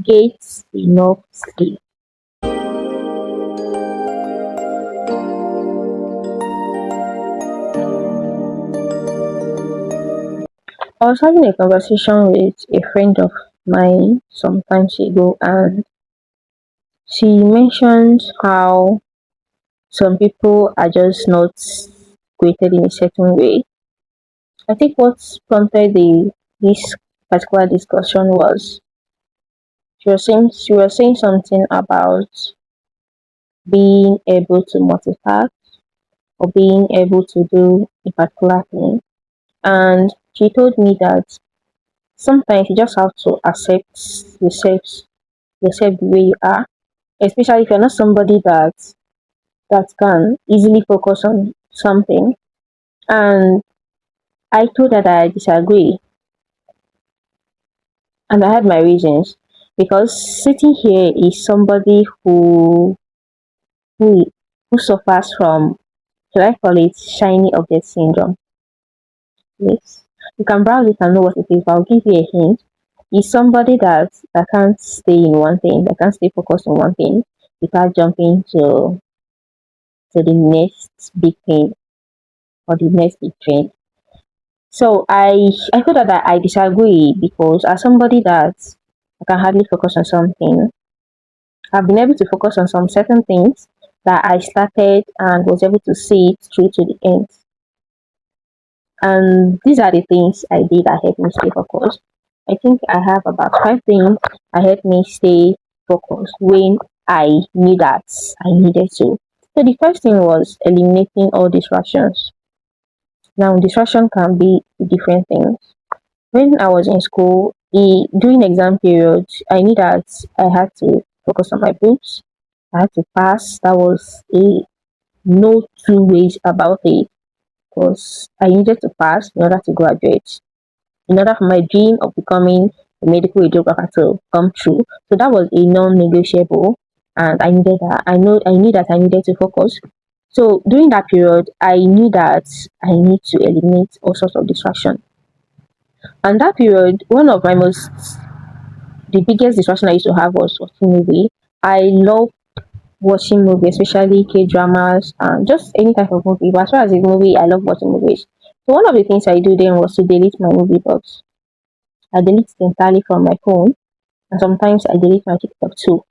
Gets enough sleep. I was having a conversation with a friend of mine some time ago, and she mentioned how some people are just not created in a certain way. I think what prompted this particular discussion was she was saying something about being able to multitask or being able to do a particular thing. And she told me that sometimes you just have to accept yourself the way you are, especially if you're not somebody that can easily focus on something. And I told her that I disagree, and I had my reasons. Because sitting here is somebody who who suffers from, should I call it, shiny object syndrome. Yes, you can browse it and know what it is. But I'll give you a hint. Is somebody that can't stay in one thing, that can't stay focused on one thing without jumping to the next big thing or the next big trend. So I feel that I disagree, because as somebody that can hardly focus on something, I've been able to focus on some certain things that I started and was able to see it through to the end. And these are the things I did that helped me stay focused. I think I have about five things that helped me stay focused when I knew that I needed to. So the first thing was eliminating all distractions. Now, distraction can be different things. When I was in school, during exam period, I knew that I had to focus on my books. I had to pass. That was a no two ways about it, because I needed to pass in order to graduate, in order for my dream of becoming a medical radiographer to come true. So that was a non-negotiable, and I needed that. I knew that I needed to focus. So during that period, I knew that I need to eliminate all sorts of distraction. And that period, one of the biggest distraction I used to have was watching movie. I love watching movies, especially K dramas and just any type of movie. But as far as a movie, I love watching movies. So one of the things I do then was to delete my movie box. I delete it entirely from my phone, and sometimes I delete my TikTok too.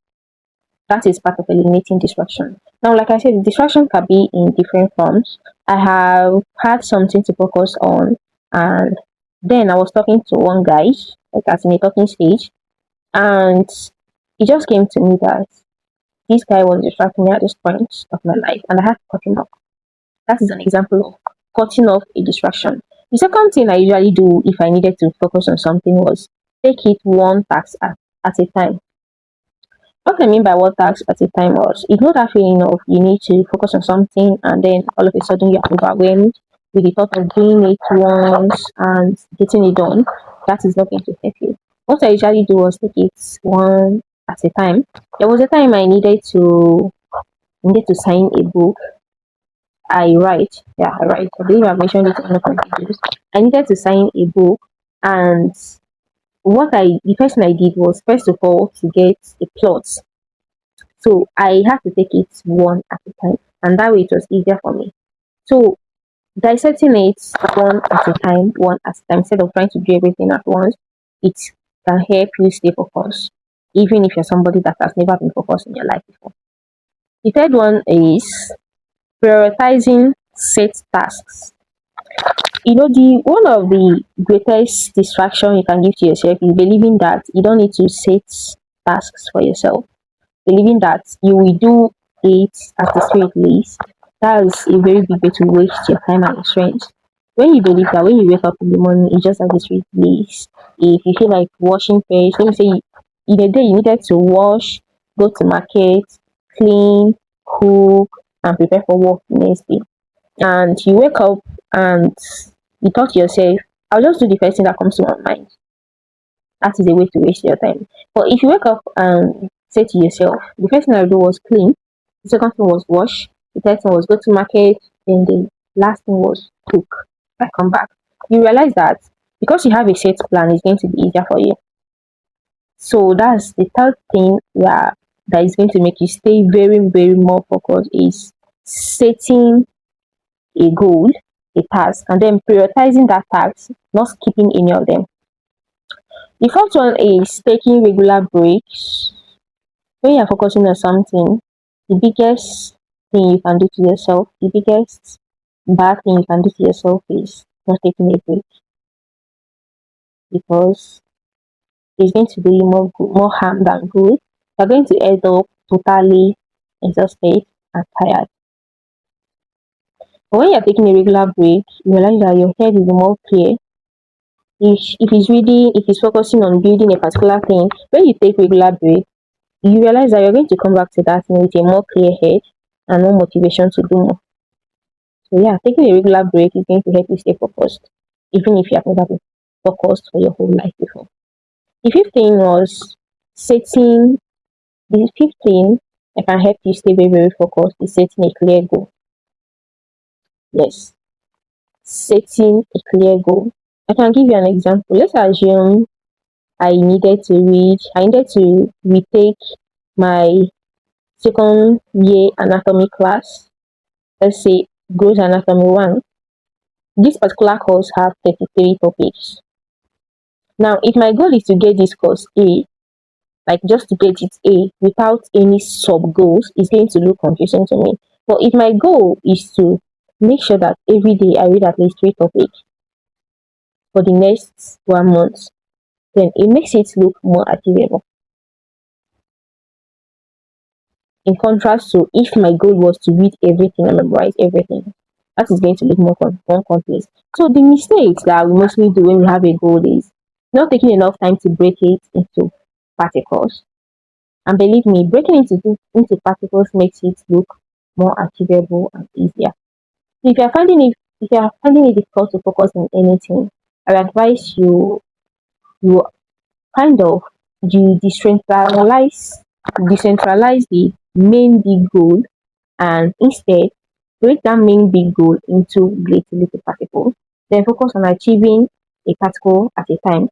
That is part of eliminating distraction. Now, like I said, distraction can be in different forms. I have had something to focus on, and then I was talking to one guy, like as in a talking stage, and it just came to me that this guy was distracting me at this point of my life, and I had to cut him off. That is an example of cutting off a distraction. The second thing I usually do if I needed to focus on something was take it one task at a time. What I mean by one task at a time was, it's not that feeling of you need to focus on something and then all of a sudden you're overwhelmed with the thought of doing it once and getting it done. That is not going to help you. What I usually do was take it one at a time. There was a time I needed to sign a book. I write. Yeah, I write. I believe I've mentioned it in one of my videos. I needed to sign a book, and the first thing I did was, first of all, to get a plot. So I had to take it one at a time, and that way it was easier for me. So dissecting it one at a time, one at a time, instead of trying to do everything at once, it can help you stay focused, even if you're somebody that has never been focused in your life before. The third one is prioritizing set tasks. The one of the greatest distraction you can give to yourself is believing that you don't need to set tasks for yourself, believing that you will do it as the spirit leads. That is a very big way to waste your time and your strength. When you believe that when you wake up in the morning, it's just as the spirit leads. If you feel like washing fish, let me say in a day you needed to wash, go to market, clean, cook, and prepare for work the next day. And you wake up and you thought to yourself, I'll just do the first thing that comes to my mind. That is a way to waste your time. But if you wake up and say to yourself, the first thing I do was clean, the second thing was wash, the third thing was go to market, then the last thing was cook. I come back. You realize that because you have a set plan, it's going to be easier for you. So that's the third thing that is going to make you stay very, very more focused is setting a goal, a task, and then prioritizing that task, not skipping any of them. The fourth one is taking regular breaks. When you're focusing on something, the biggest thing you can do to yourself, the biggest bad thing you can do to yourself is not taking a break, because it's going to do you more harm than good. You're going to end up totally exhausted and tired. But when you're taking a regular break, you realize that your head is more clear. If it's reading, if it's focusing on building a particular thing, when you take regular break, you realize that you're going to come back to that thing with a more clear head and more motivation to do more. So yeah, taking a regular break is going to help you stay focused, even if you have never been focused for your whole life before. The fifth thing was setting the fifth thing that can help you stay very, very focused is setting a clear goal. Yes, setting a clear goal. I can give you an example. Let's assume I needed to retake my second year anatomy class. Let's say Growth Anatomy 1. This particular course have 33 topics. Now, if my goal is to get this course A, like just to get it A without any sub goals, it's going to look confusing to me. But if my goal is to make sure that every day I read at least 3 topics for the next 1 month, then it makes it look more achievable. In contrast to if my goal was to read everything and memorize everything, that is going to look more complex. So the mistakes that we mostly do when we have a goal is not taking enough time to break it into particles. And believe me, breaking into particles makes it look more achievable and easier. So if you are finding it difficult to focus on anything, I advise you kind of you decentralize the main big goal, and instead break that main big goal into little particles. Then focus on achieving a particle at a time.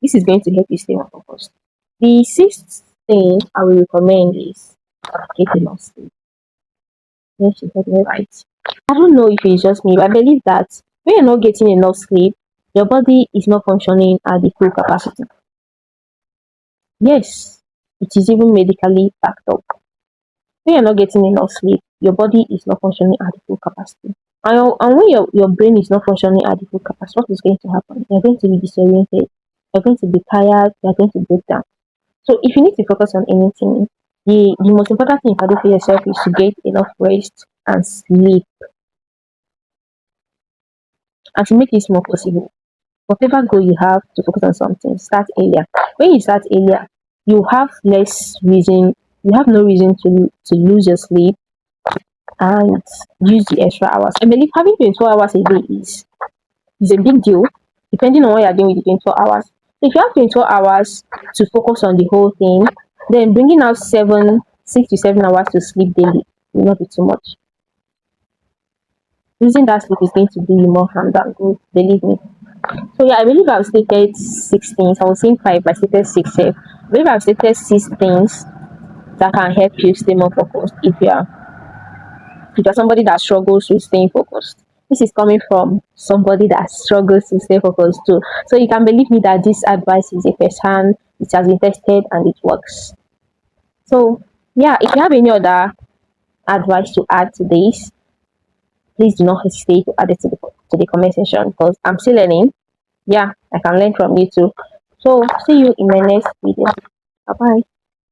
This is going to help you stay more focused. The sixth thing I will recommend is getting enough sleep. Yes, you heard me right. I don't know if it's just me, but I believe that when you're not getting enough sleep, your body is not functioning at the full capacity. Yes, it is even medically backed up. When you're not getting enough sleep, your body is not functioning at the full capacity. And when your brain is not functioning at the full capacity, what is going to happen? You're going to be disoriented, you're going to be tired, you're going to break down. So if you need to focus on anything, the most important thing you can do for yourself is to get enough rest and sleep. And to make this more possible, whatever goal you have to focus on something, start earlier. When you start earlier, you have less reason, you have no reason to lose your sleep and use the extra hours. I believe having 24 hours a day is a big deal, depending on what you're doing with the 24 hours. So if you have 24 hours to focus on the whole thing, then bringing out 6 to 7 hours to sleep daily will not be too much. Using that sleep is going to do you more harm than good, believe me. So yeah, I believe I've stated 6 things. I was saying five, but I stated six. I believe I've stated 6 things that can help you stay more focused if you're somebody that struggles with staying focused. This is coming from somebody that struggles to stay focused too. So you can believe me that this advice is a first hand, it has been tested and it works. So yeah, if you have any other advice to add to this, please do not hesitate to add it to the comment section, because I'm still learning. Yeah, I can learn from you too. So see you in my next video. Bye bye.